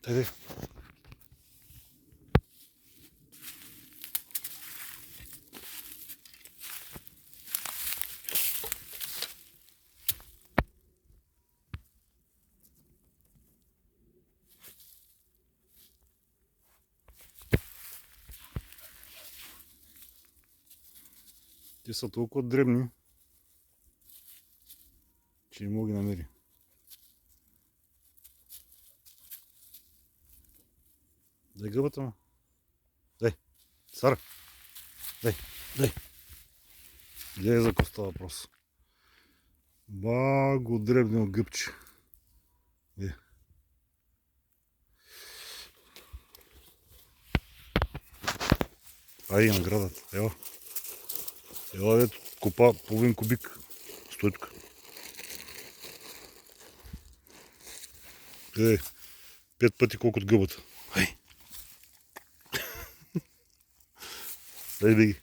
Айде. Те са толкова дребни, че не мога ги намери. Дай гъбата, ма. Дай. Сара. Дай. Дай. Гледай за какво става въпрос. Ба, го дребнил гъбче. Ай, наградата. Ева. Ела, дето копа половин кубик. Стой тук. Ей, 5 пъти колкото гъбата. Ай. Дай беги.